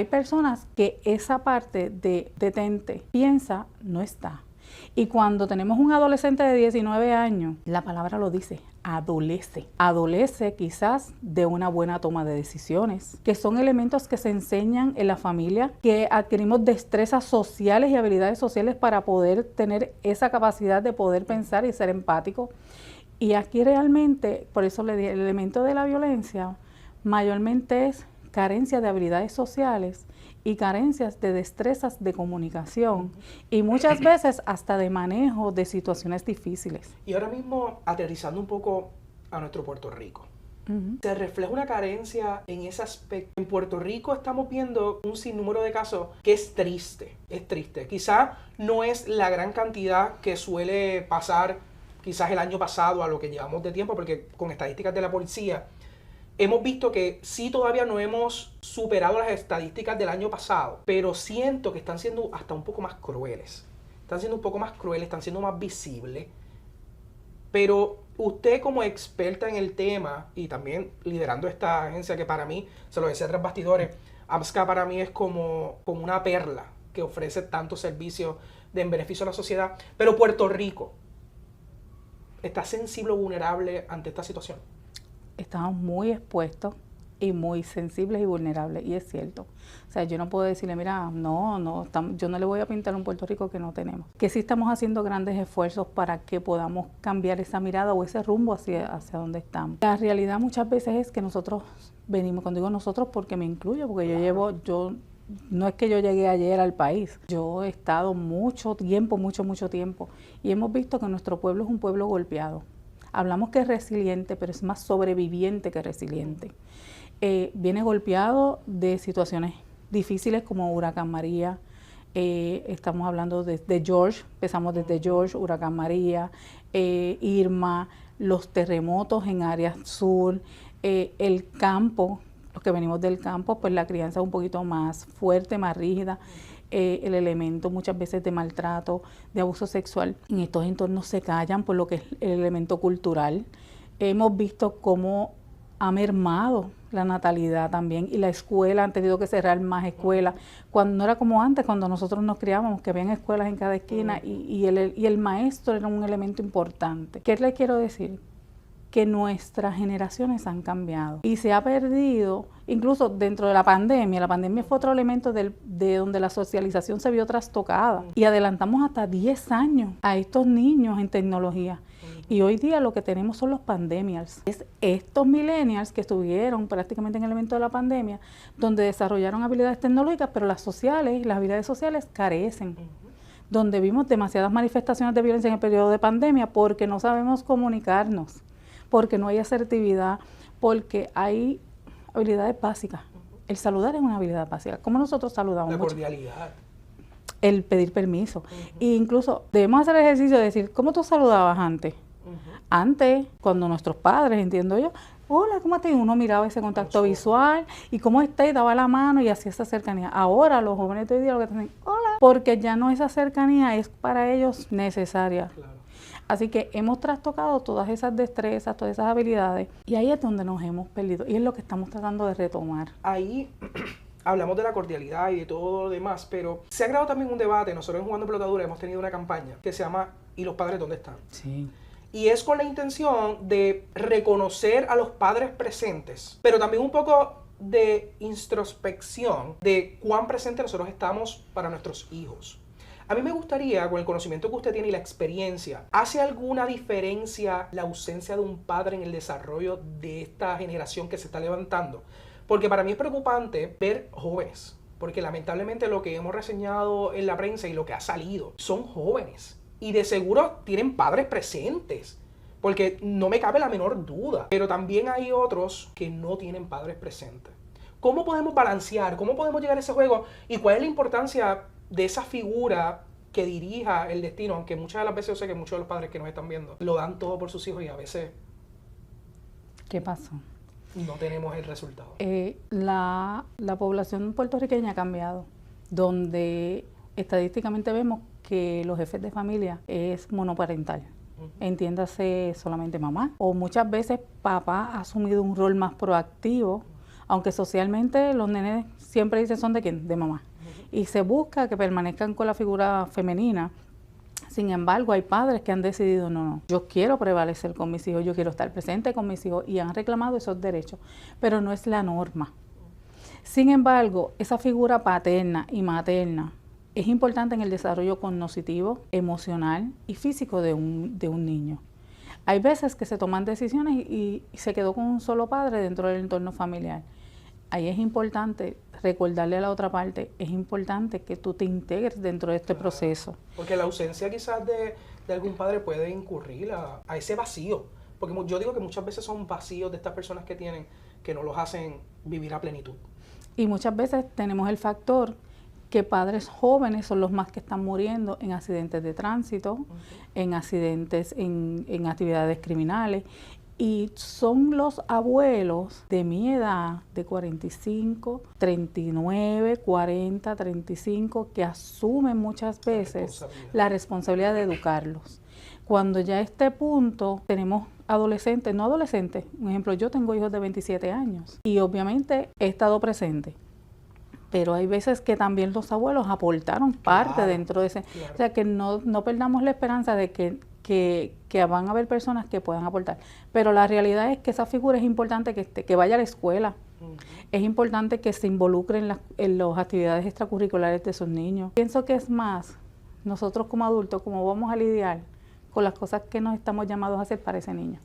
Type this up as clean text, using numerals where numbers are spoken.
hay personas que esa parte de detente, piensa, no está. Y cuando tenemos un adolescente de 19 años, la palabra lo dice, adolece. Adolece quizás de una buena toma de decisiones, que son elementos que se enseñan en la familia, que adquirimos destrezas sociales y habilidades sociales para poder tener esa capacidad de poder pensar y ser empático. Y aquí realmente, por eso le dije, el elemento de la violencia mayormente es carencia de habilidades sociales y carencias de destrezas de comunicación y muchas veces hasta de manejo de situaciones difíciles. Y ahora mismo, aterrizando un poco a nuestro Puerto Rico, se refleja una carencia en ese aspecto. En Puerto Rico estamos viendo un sinnúmero de casos que es triste, es triste. Quizá no es la gran cantidad que suele pasar quizás el año pasado a lo que llevamos de tiempo, porque con estadísticas de la policía, hemos visto que sí todavía no hemos superado las estadísticas del año pasado, pero siento que están siendo hasta un poco más crueles. Están siendo un poco más crueles, están siendo más visibles. Pero usted como experta en el tema y también liderando esta agencia que para mí, se lo decía tras bastidores, AMSCA para mí es como una perla que ofrece tantos servicios en beneficio a la sociedad. Pero Puerto Rico está sensible o vulnerable ante esta situación. Estamos muy expuestos y muy sensibles y vulnerables, y es cierto. O sea, yo no puedo decirle, mira, yo no le voy a pintar un Puerto Rico que no tenemos. Que sí estamos haciendo grandes esfuerzos para que podamos cambiar esa mirada o ese rumbo hacia donde estamos. La realidad muchas veces es que nosotros venimos, cuando digo nosotros porque me incluyo, porque no es que yo llegué ayer al país, yo he estado mucho tiempo, y hemos visto que nuestro pueblo es un pueblo golpeado. Hablamos que es resiliente, pero es más sobreviviente que resiliente. Viene golpeado de situaciones difíciles como Huracán María. Estamos hablando desde George, empezamos desde George, Huracán María, Irma, los terremotos en áreas sur, el campo, los que venimos del campo, pues la crianza es un poquito más fuerte, más rígida. El elemento muchas veces de maltrato, de abuso sexual. En estos entornos se callan por lo que es el elemento cultural. Hemos visto cómo ha mermado la natalidad también y la escuela, han tenido que cerrar más escuelas, cuando no era como antes, cuando nosotros nos criábamos, que habían escuelas en cada esquina y el maestro era un elemento importante. ¿Qué le quiero decir? Que nuestras generaciones han cambiado y se ha perdido, incluso dentro de la pandemia fue otro elemento de donde la socialización se vio trastocada y adelantamos hasta 10 años a estos niños en tecnología. Y hoy día lo que tenemos son los pandemials. Es estos millennials que estuvieron prácticamente en el evento de la pandemia, donde desarrollaron habilidades tecnológicas, pero las habilidades sociales carecen. Donde vimos demasiadas manifestaciones de violencia en el periodo de pandemia porque no sabemos comunicarnos, porque no hay asertividad, porque hay habilidades básicas. El saludar es una habilidad básica. ¿Cómo nosotros saludamos? La cordialidad. El pedir permiso. E incluso debemos hacer el ejercicio de decir, ¿cómo tú saludabas antes? Antes, cuando nuestros padres, entiendo yo, hola, ¿cómo estás? Uno miraba ese contacto visual y cómo está y daba la mano y hacía esa cercanía. Ahora los jóvenes de hoy día lo que dicen, hola, porque ya no esa cercanía es para ellos necesaria. Claro. Así que hemos trastocado todas esas destrezas, todas esas habilidades y ahí es donde nos hemos perdido y es lo que estamos tratando de retomar. Ahí hablamos de la cordialidad y de todo lo demás, pero se ha creado también un debate. Nosotros en Jugando Pelotadura hemos tenido una campaña que se llama ¿Y los padres dónde están? Sí. Y es con la intención de reconocer a los padres presentes, pero también un poco de introspección de cuán presentes nosotros estamos para nuestros hijos. A mí me gustaría, con el conocimiento que usted tiene y la experiencia, ¿hace alguna diferencia la ausencia de un padre en el desarrollo de esta generación que se está levantando? Porque para mí es preocupante ver jóvenes, porque lamentablemente lo que hemos reseñado en la prensa y lo que ha salido son jóvenes. Y de seguro tienen padres presentes, porque no me cabe la menor duda. Pero también hay otros que no tienen padres presentes. ¿Cómo podemos balancear? ¿Cómo podemos llegar a ese juego? ¿Y cuál es la importancia de esa figura que dirija el destino? Aunque muchas de las veces yo sé que muchos de los padres que nos están viendo lo dan todo por sus hijos y a veces... ¿Qué pasó? No tenemos el resultado. La población puertorriqueña ha cambiado, donde estadísticamente vemos que los jefes de familia es monoparental. Entiéndase solamente mamá. O muchas veces papá ha asumido un rol más proactivo, aunque socialmente los nenes siempre dicen son de quién, de mamá. Y se busca que permanezcan con la figura femenina. Sin embargo, hay padres que han decidido, no, yo quiero prevalecer con mis hijos, yo quiero estar presente con mis hijos y han reclamado esos derechos, pero no es la norma. Sin embargo, esa figura paterna y materna es importante en el desarrollo cognitivo, emocional y físico de un niño. Hay veces que se toman decisiones y se quedó con un solo padre dentro del entorno familiar. Ahí es importante recordarle a la otra parte, es importante que tú te integres dentro de este proceso. Porque la ausencia quizás de algún padre puede incurrir a ese vacío. Porque yo digo que muchas veces son vacíos de estas personas que tienen, que no los hacen vivir a plenitud. Y muchas veces tenemos el factor que padres jóvenes son los más que están muriendo en accidentes de tránsito, en accidentes, en actividades criminales. Y son los abuelos de mi edad, de 45, 39, 40, 35, que asumen muchas veces la responsabilidad de educarlos. Cuando ya a este punto tenemos adolescentes, no adolescentes, un ejemplo, yo tengo hijos de 27 años y obviamente he estado presente. Pero hay veces que también los abuelos aportaron parte dentro de ese. Claro. O sea, que no perdamos la esperanza de que van a haber personas que puedan aportar. Pero la realidad es que esa figura es importante que vaya a la escuela. Es importante que se involucre en las actividades extracurriculares de sus niños. Pienso que es más, nosotros como adultos, cómo vamos a lidiar con las cosas que nos estamos llamados a hacer para ese niño.